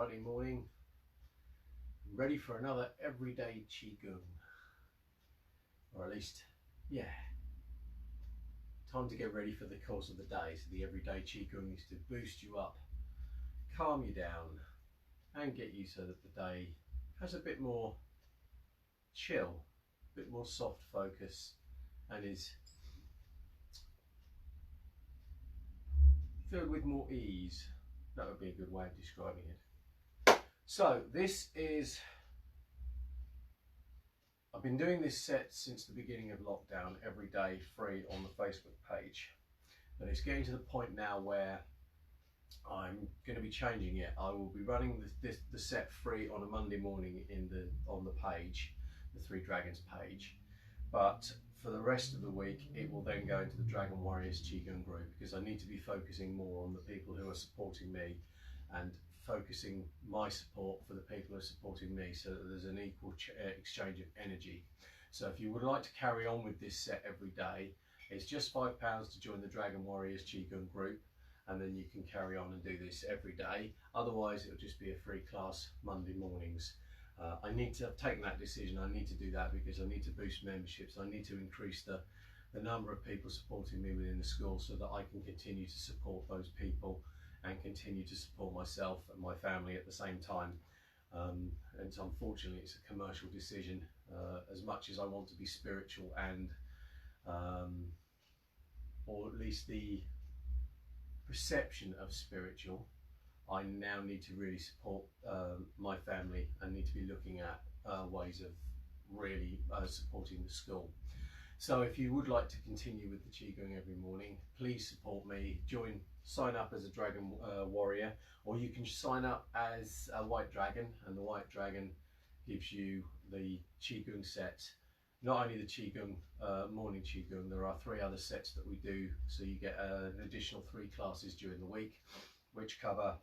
Friday morning, ready for another everyday Qigong. Or at least, yeah, time to get ready for the course of the day. So the everyday Qigong is to boost you up, calm you down, and get you so that the day has a bit more chill, a bit more soft focus, and is filled with more ease. That would be a good way of describing it. So this is, I've been doing this set since the beginning of lockdown, every day free on the Facebook page. But it's getting to the point now where I'm going to be changing it. I will be running the set free on a Monday morning on the page, the Three Dragons page. But for the rest of the week, it will then go into the Dragon Warriors Qigong group, because I need to be focusing more on the people who are supporting me and focusing my support for the people who are supporting me, so that there's an equal exchange of energy. So if you would like to carry on with this set every day, it's just £5 to join the Dragon Warriors Qigong group, and then you can carry on and do this every day. Otherwise, it'll just be a free class Monday mornings. I need to have taken that decision. I need to do that because I need to boost memberships. I need to increase the number of people supporting me within the school, so that I can continue to support those people and continue to support myself and my family at the same time. And so unfortunately, it's a commercial decision. As much as I want to be spiritual and, or at least the perception of spiritual, I now need to really support my family and need to be looking at ways of really supporting the school. So if you would like to continue with the Qigong every morning, please support me. Sign up as a Dragon Warrior, or you can sign up as a White Dragon, and the White Dragon gives you the Qigong set. Not only the Qigong, morning Qigong, there are 3 other sets that we do, so you get an additional 3 classes during the week, which cover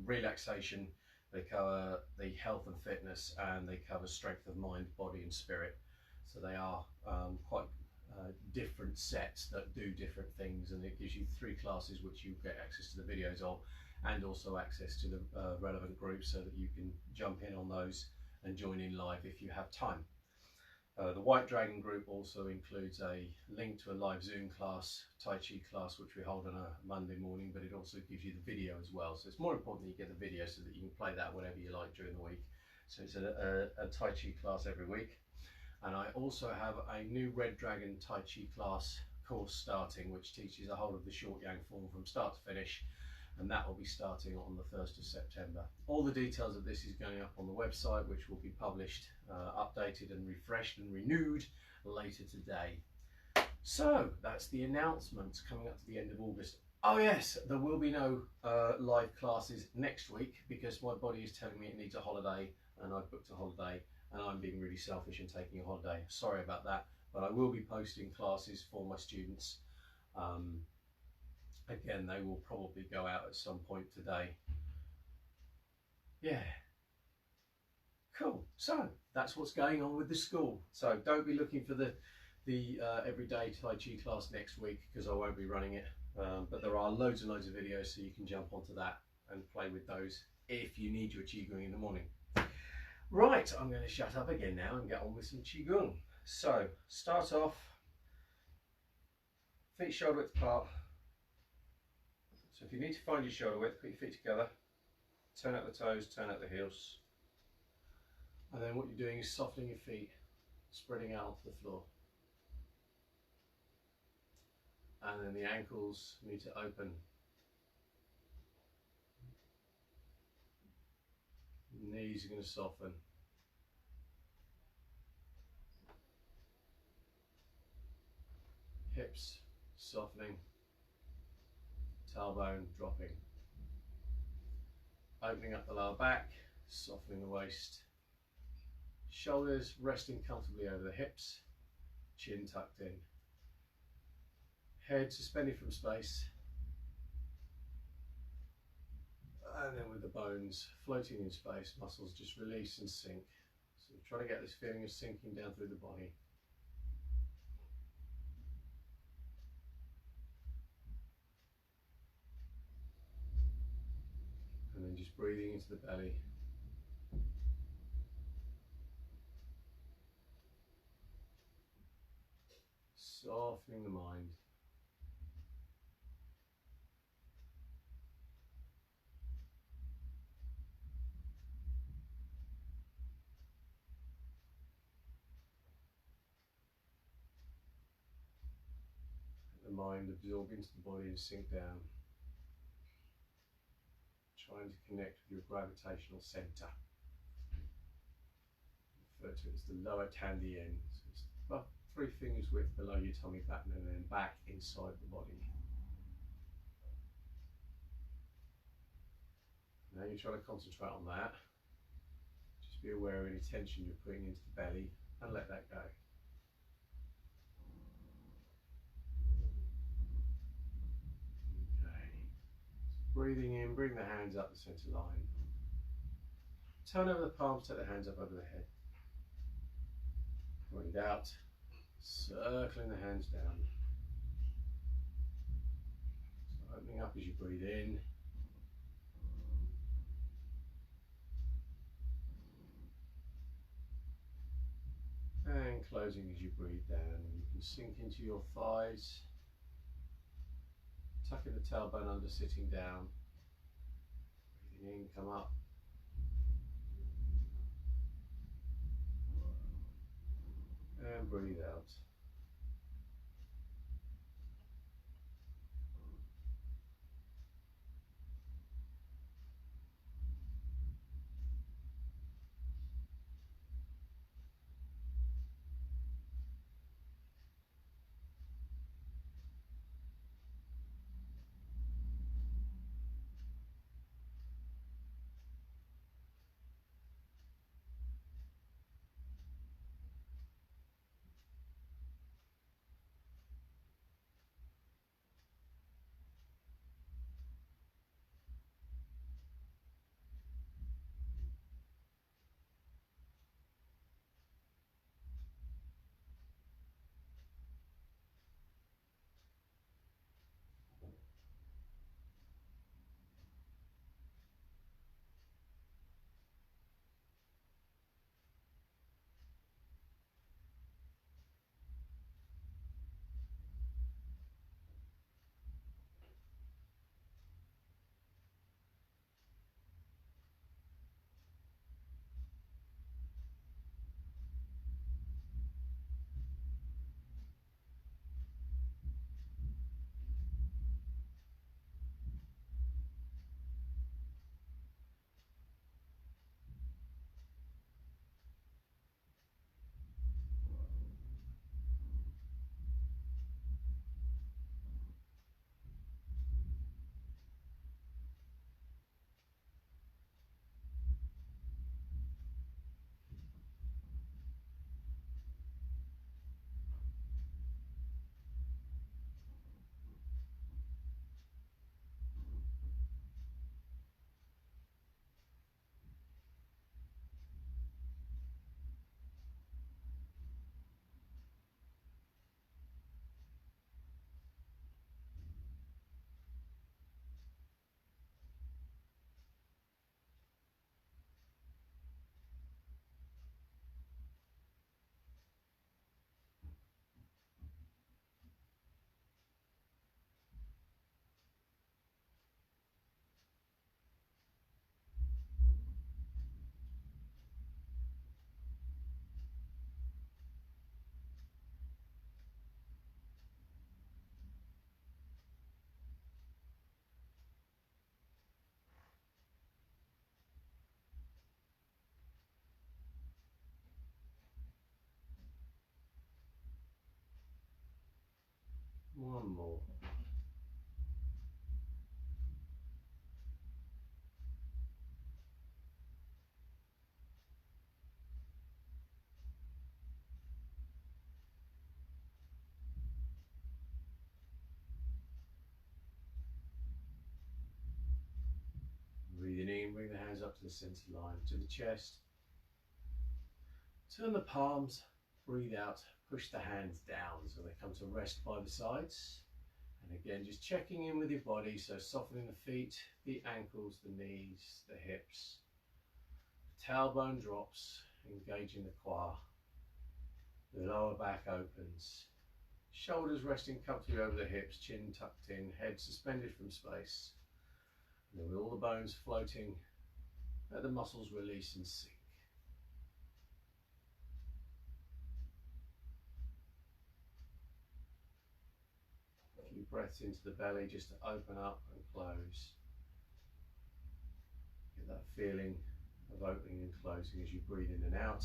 relaxation, they cover the health and fitness, and they cover strength of mind, body and spirit. So they are quite different sets that do different things, and it gives you 3 classes which you get access to the videos of, and also access to the relevant groups, so that you can jump in on those and join in live if you have time. The White Dragon group also includes a link to a live Zoom class, Tai Chi class, which we hold on a Monday morning, but it also gives you the video as well. So it's more important that you get the video so that you can play that whenever you like during the week. So it's a Tai Chi class every week. And I also have a new Red Dragon Tai Chi class course starting, which teaches the whole of the short yang form from start to finish. And that will be starting on the 1st of September. All the details of this is going up on the website, which will be published, updated and refreshed and renewed later today. So that's the announcements coming up to the end of August. Oh yes, there will be no live classes next week, because my body is telling me it needs a holiday, and I've booked a holiday, and I'm being really selfish and taking a holiday. Sorry about that, but I will be posting classes for my students. Again, they will probably go out at some point today. Yeah, cool. So that's what's going on with the school. So don't be looking for the everyday Tai Chi class next week, because I won't be running it. But there are loads and loads of videos, so you can jump onto that and play with those if you need your Qigong in the morning. Right, I'm going to shut up again now and get on with some Qigong. So start off, feet shoulder width apart. So if you need to find your shoulder width, put your feet together, turn out the toes, turn out the heels. And then what you're doing is softening your feet, spreading out onto the floor. And then the ankles need to open. Knees are going to soften. Hips softening. Tailbone dropping. Opening up the lower back, softening the waist. Shoulders resting comfortably over the hips. Chin tucked in. Head suspended from space. And then with the bones floating in space, muscles just release and sink. So try to get this feeling of sinking down through the body. And then just Just breathing into the belly. Softening the mind. Let the mind absorb into the body and sink down. Trying to connect with your gravitational centre. Refer to it as the lower Tandian. So it's about 3 fingers width below your tummy button and then back inside the body. Now you're trying to concentrate on that. Just be aware of any tension you're putting into the belly and let that go. Okay. Breathing in, bring the hands up the centre line. Turn over the palms, take the hands up over the head. Breathe out, circling the hands down. So opening up as you breathe in. And closing as you breathe down. You can sink into your thighs, tucking the tailbone under, sitting down. Breathing in, come up. And breathe out. One more. Breathing in, bring the hands up to the centre line, to the chest. Turn the palms, breathe out, push the hands down so they come to rest by the sides. And again, just checking in with your body, so softening the feet, the ankles, the knees, the hips. Tailbone drops, engaging the quad. The lower back opens. Shoulders resting comfortably over the hips, chin tucked in, head suspended from space. And then with all the bones floating, let the muscles release and sink. A few breaths into the belly just to open up and close. Get that feeling of opening and closing as you breathe in and out,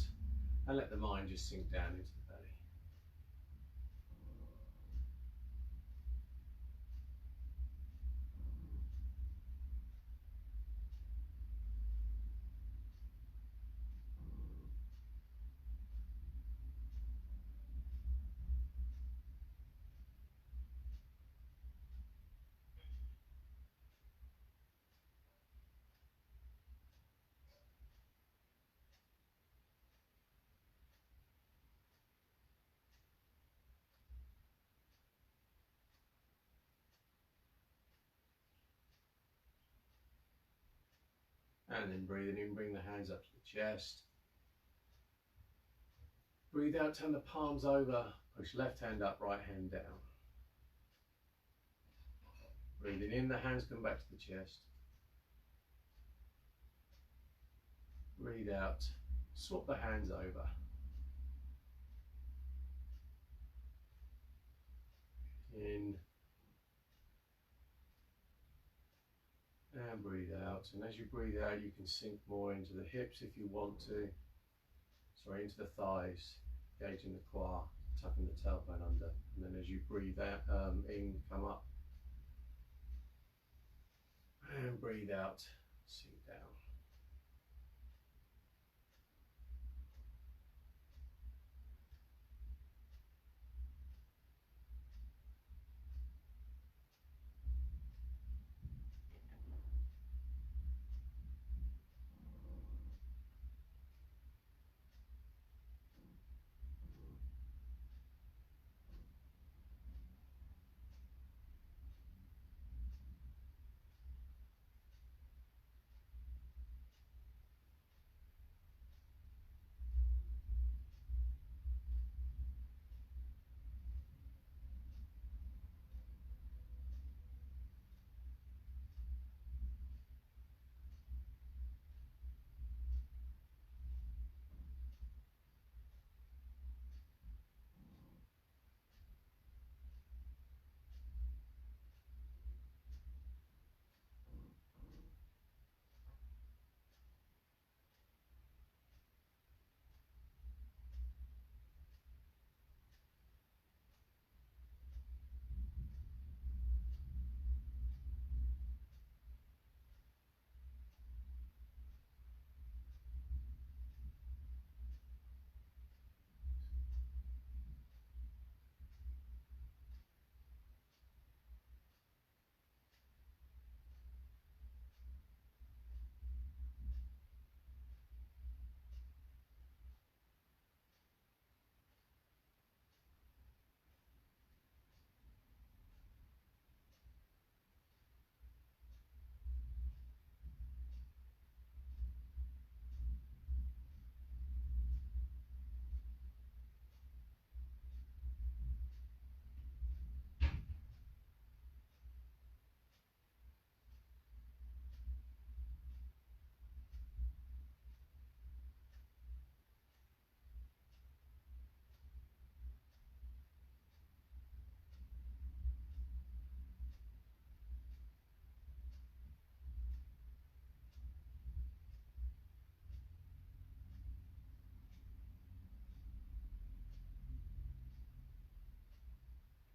and let the mind just sink down into the belly. And then breathing in, bring the hands up to the chest. Breathe out, turn the palms over, push left hand up, right hand down. Breathing in, the hands come back to the chest. Breathe out, swap the hands over. In and breathe out. And as you breathe out, you can sink more into the hips if you want to. Sorry, into the thighs, engaging the quad, tucking the tailbone under. And then as you breathe out, in, come up. And breathe out, sink down.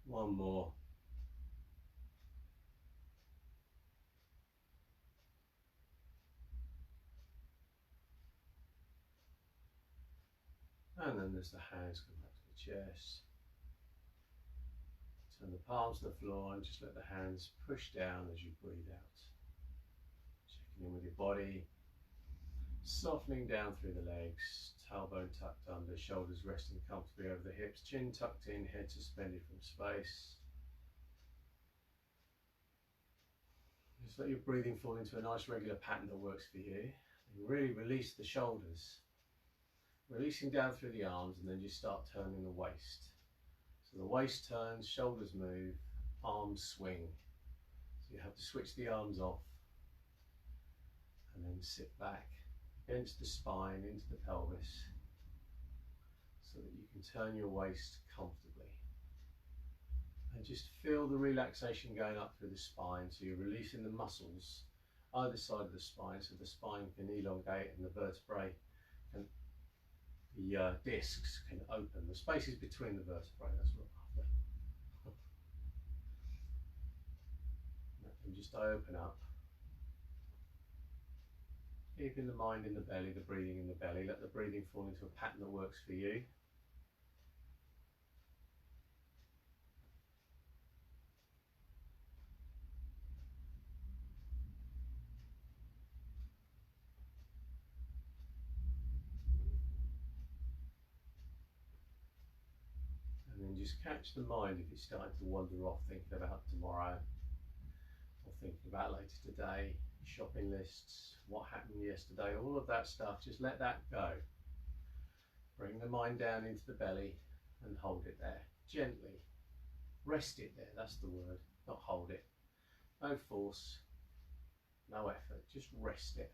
One more. And then as the hands come back to the chest, turn the palms to the floor and just let the hands push down as you breathe out. Checking in with your body, softening down through the legs, tailbone tucked under, shoulders resting comfortably over the hips, chin tucked in, head suspended from space. Just let your breathing fall into a nice regular pattern that works for you. And really release the shoulders. Releasing down through the arms, and then just start turning the waist. So the waist turns, shoulders move, arms swing. So you have to switch the arms off and then sit back against the spine, into the pelvis, so that you can turn your waist comfortably. And just feel the relaxation going up through the spine, so you're releasing the muscles either side of the spine, so the spine can elongate and the vertebrae can, the discs can open. The spaces between the vertebrae, that's what I'm after. And just open up. Keeping the mind in the belly, the breathing in the belly. Let the breathing fall into a pattern that works for you. And then just catch the mind if it's starting to wander off, thinking about tomorrow, or thinking about later today, shopping lists, what happened yesterday, all of that stuff. Just let that go. Bring the mind down into the belly and hold it there, gently. Rest it there, that's the word, not hold it. No force, no effort, just rest it.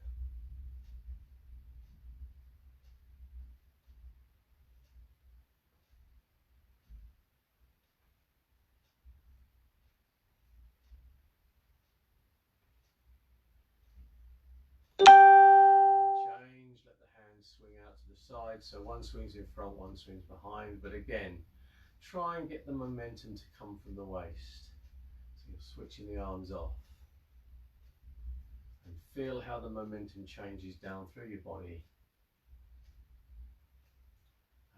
Change, let the hands swing out to the side, so one swings in front, one swings behind, but again, try and get the momentum to come from the waist. So you're switching the arms off. And feel how the momentum changes down through your body.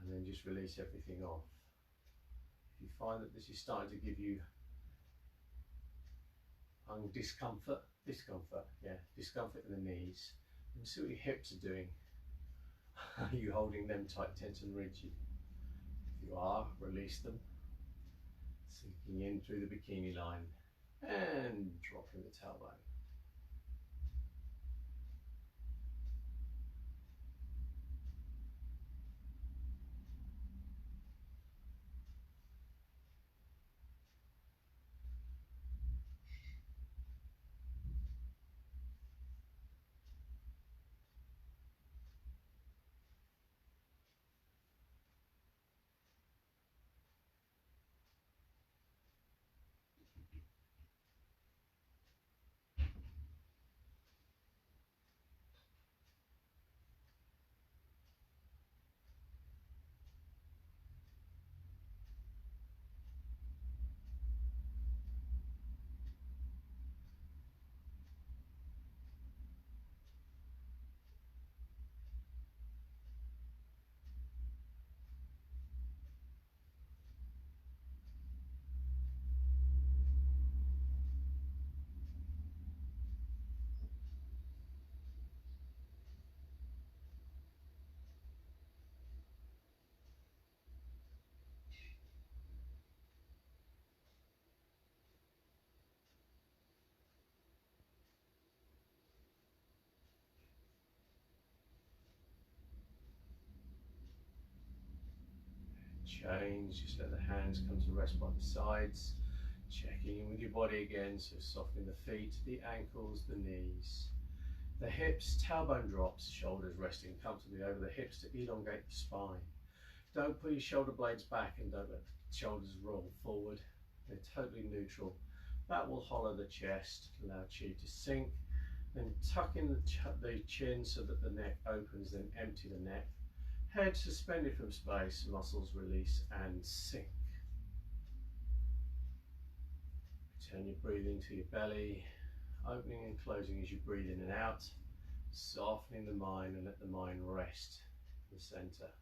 And then just release everything off. If you find that this is starting to give you discomfort in the knees, and see what your hips are doing. Are you holding them tight, tense and rigid? If you are, release them. Sinking in through the bikini line and dropping the tailbone. Change, just let the hands come to rest by the sides. Checking in with your body again, so softening the feet, the ankles, the knees. The hips, tailbone drops, shoulders resting comfortably over the hips to elongate the spine. Don't pull your shoulder blades back and don't let the shoulders roll forward. They're totally neutral. That will hollow the chest, allow chi to sink. Then tuck in the chin so that the neck opens, then empty the neck. Head suspended from space, muscles release and sink. Turn your breathing to your belly, opening and closing as you breathe in and out, softening the mind and let the mind rest in the center.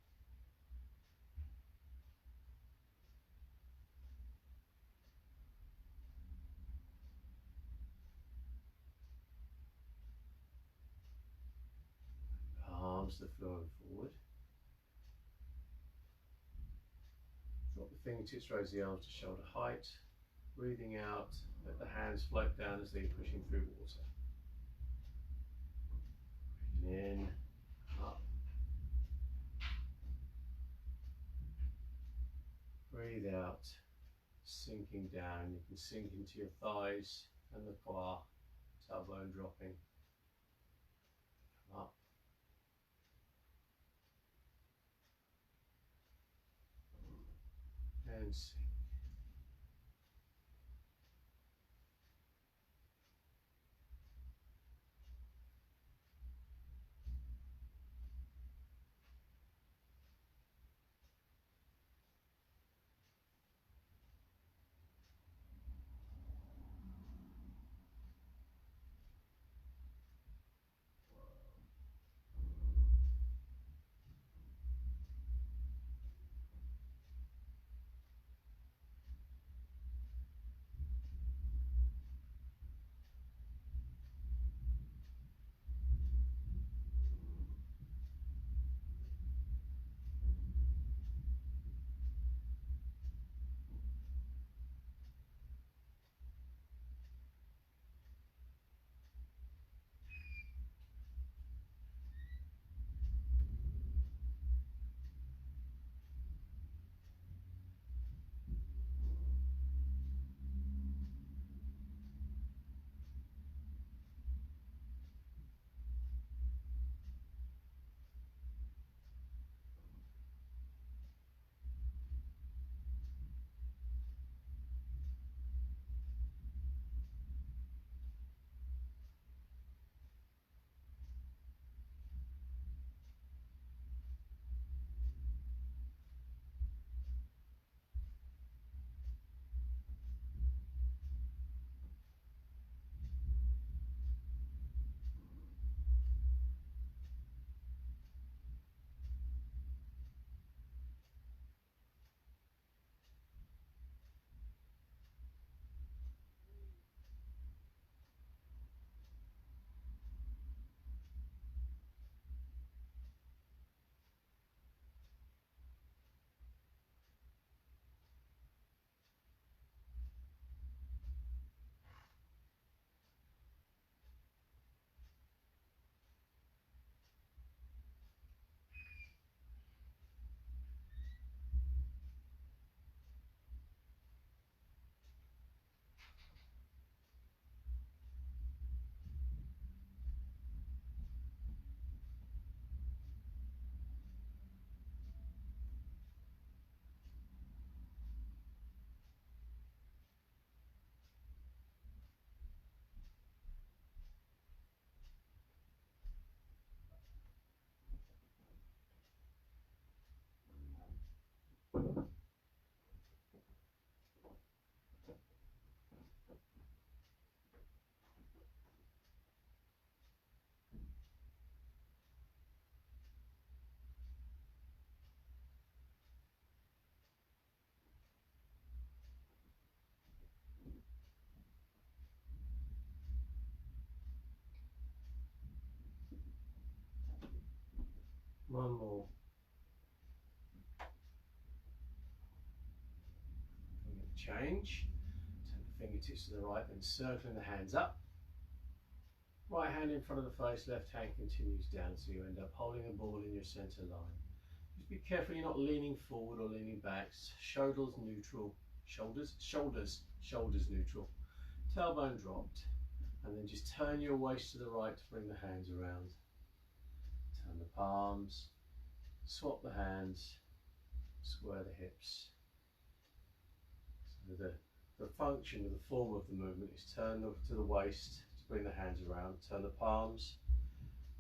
Palms to the floor and forward. Drop the fingertips, raise the arms to shoulder height. Breathing out, let the hands float down as they're pushing through water. Breathing in, up. Breathe out, sinking down. You can sink into your thighs and the quad, tailbone dropping. Up. And sink. One more. I'm going to change. Turn the fingertips to the right, then circling the hands up. Right hand in front of the face, left hand continues down, so you end up holding the ball in your centre line. Just be careful you're not leaning forward or leaning back. Shoulders neutral. Shoulders neutral. Tailbone dropped. And then just turn your waist to the right to bring the hands around. Turn the palms. Swap the hands. Square the hips. So the function of the form of the movement is turn to the waist to bring the hands around. Turn the palms.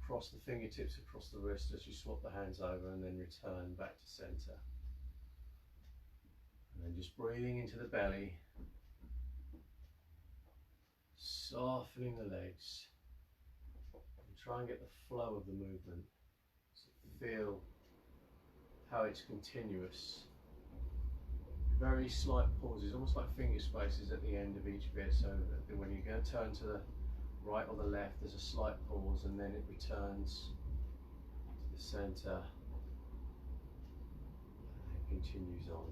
Cross the fingertips across the wrist as you swap the hands over, and then return back to centre. And then just breathing into the belly, softening the legs, and try and get the flow of the movement. So feel how it's continuous. Very slight pauses, almost like finger spaces at the end of each bit, so that when you're going to turn to the right or the left, there's a slight pause, and then it returns to the centre and continues on.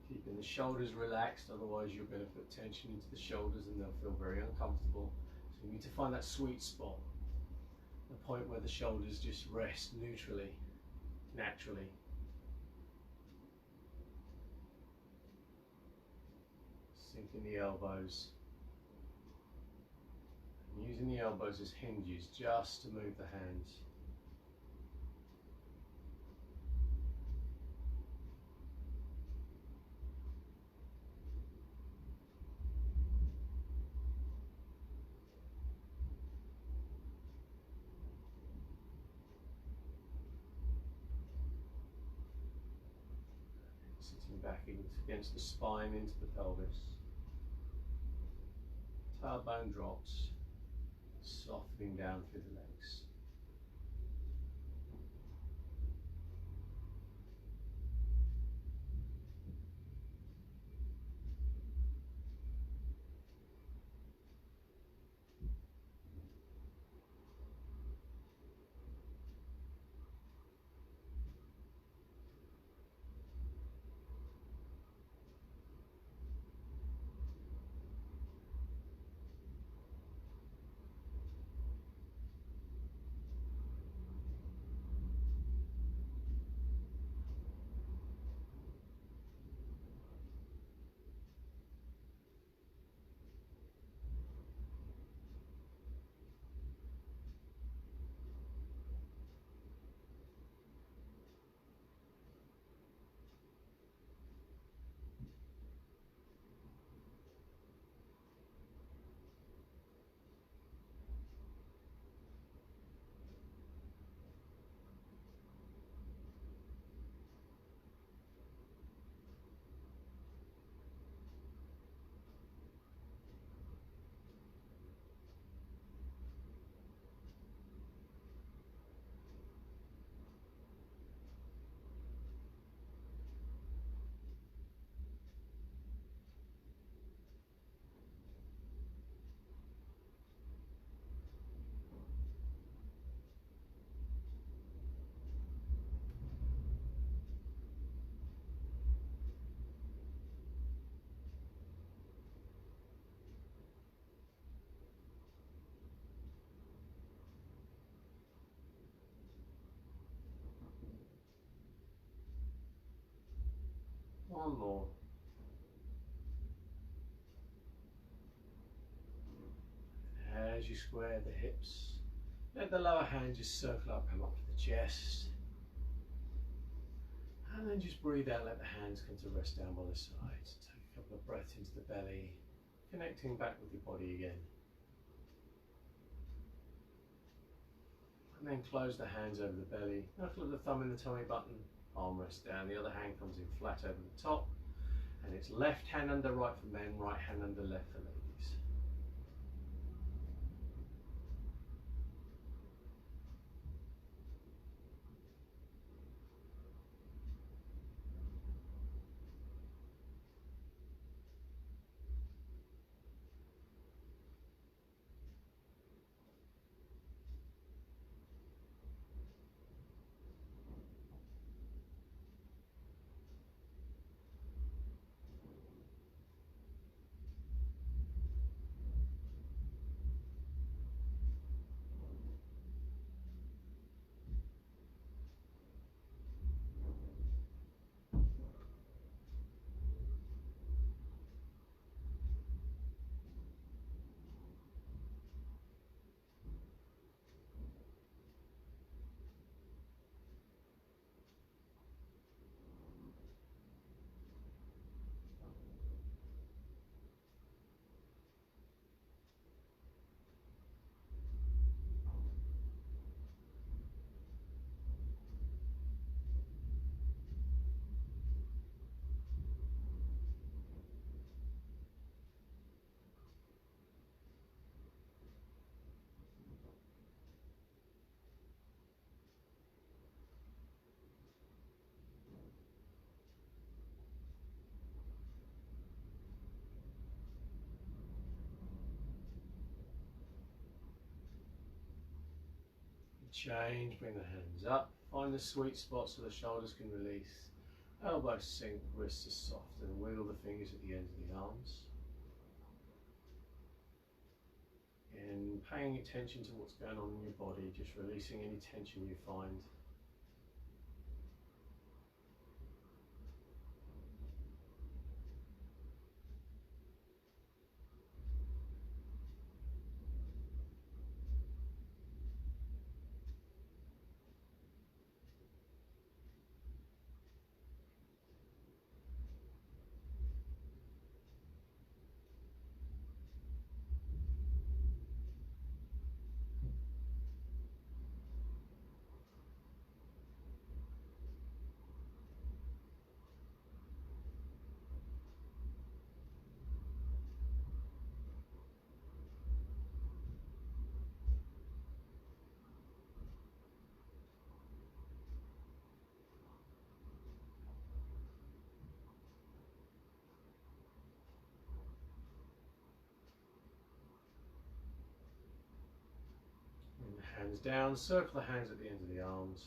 Keeping the shoulders relaxed, otherwise you're going to put tension into the shoulders and they'll feel very uncomfortable. So you need to find that sweet spot, the point where the shoulders just rest neutrally, naturally. Sinking the elbows. And using the elbows as hinges just to move the hands. Sitting back against the spine, into the pelvis. Tailbone drops, softening down through the legs. One more. As you square the hips, let the lower hand just circle up, come up to the chest. And then just breathe out, let the hands come to rest down by the sides. Take a couple of breaths into the belly, connecting back with your body again. And then close the hands over the belly, knuckle of the thumb in the tummy button, palm rest down, the other hand comes in flat over the top, and it's left hand under right for men, right hand under left for ladies. Change, bring the hands up, find the sweet spot so the shoulders can release. Elbows sink, wrists are soft, and wiggle the fingers at the ends of the arms. And paying attention to what's going on in your body, just releasing any tension you find. And hands down, circle the hands at the ends of the arms.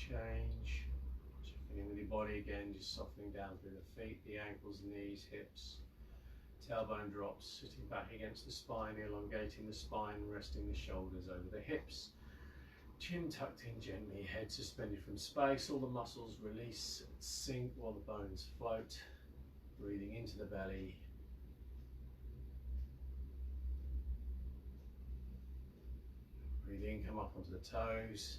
Change. Checking in with your body again, just softening down through the feet, the ankles, knees, hips. Tailbone drops, sitting back against the spine, elongating the spine, resting the shoulders over the hips. Chin tucked in gently, head suspended from space, all the muscles release, sink while the bones float. Breathing into the belly. Breathe in, come up onto the toes.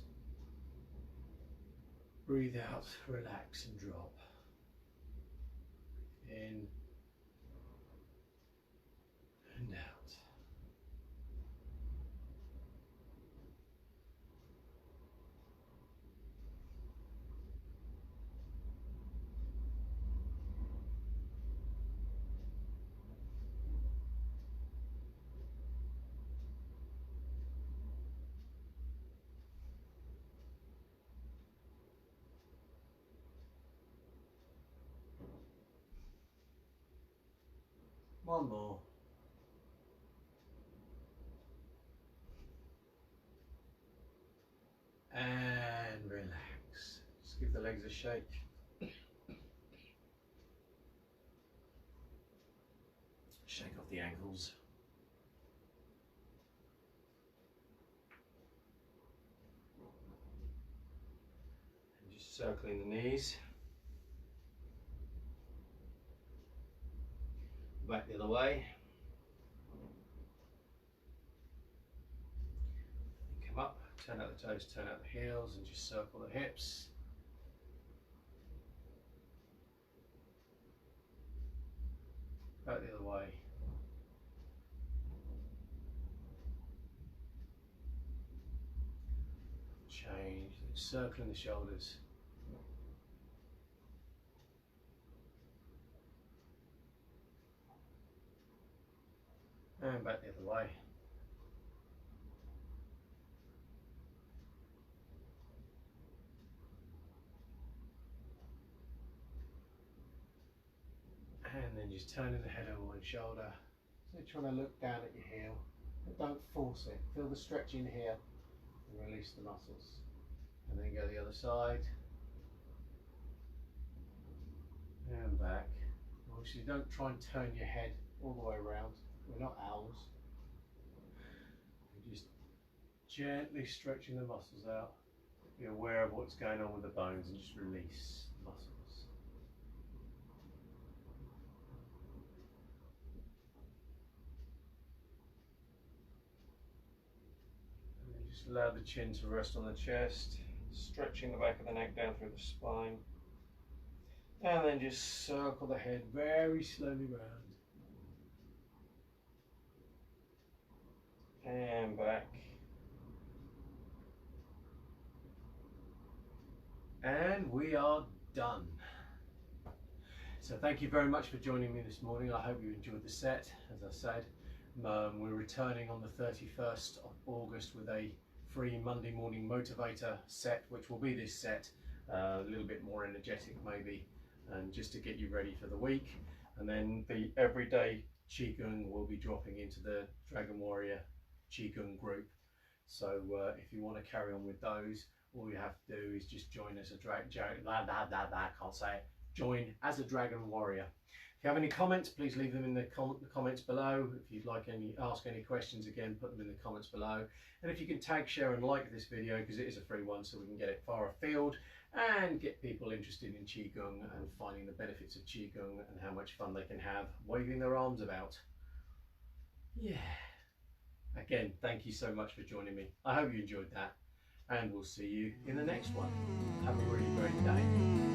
Breathe out, relax and drop. In and out. One more. And relax. Just give the legs a shake. Shake off the ankles. And just circling the knees. Back the other way. Come up, turn out the toes, turn out the heels, and just circle the hips. Back the other way. Change, circling the shoulders. And back the other way. And then just turning the head over one shoulder. So trying to look down at your heel, but don't force it. Feel the stretch in here and release the muscles. And then go the other side. And back. Obviously don't try and turn your head all the way around. We're not owls. We're just gently stretching the muscles out. Be aware of what's going on with the bones and just release the muscles. allow the chin to rest on the chest, stretching the back of the neck down through the spine. And then just circle the head very slowly round. And back. And we are done. So thank you very much for joining me this morning. I hope you enjoyed the set. As I said, we're returning on the 31st of August with a free Monday morning motivator set, which will be this set, a little bit more energetic maybe, and just to get you ready for the week. And then the everyday Qigong will be dropping into the Dragon Warrior Qigong group. So if you want to carry on with those, all you have to do is just join as a join as a Dragon Warrior. If you have any comments, please leave them in the comments below. If you'd like ask any questions, again, put them in the comments below. And if you can tag, share and like this video, because it is a free one, so we can get it far afield and get people interested in Qigong and finding the benefits of Qigong and how much fun they can have waving their arms about. Yeah. Again, thank you so much for joining me. I hope you enjoyed that, and we'll see you in the next one. Have a really great day.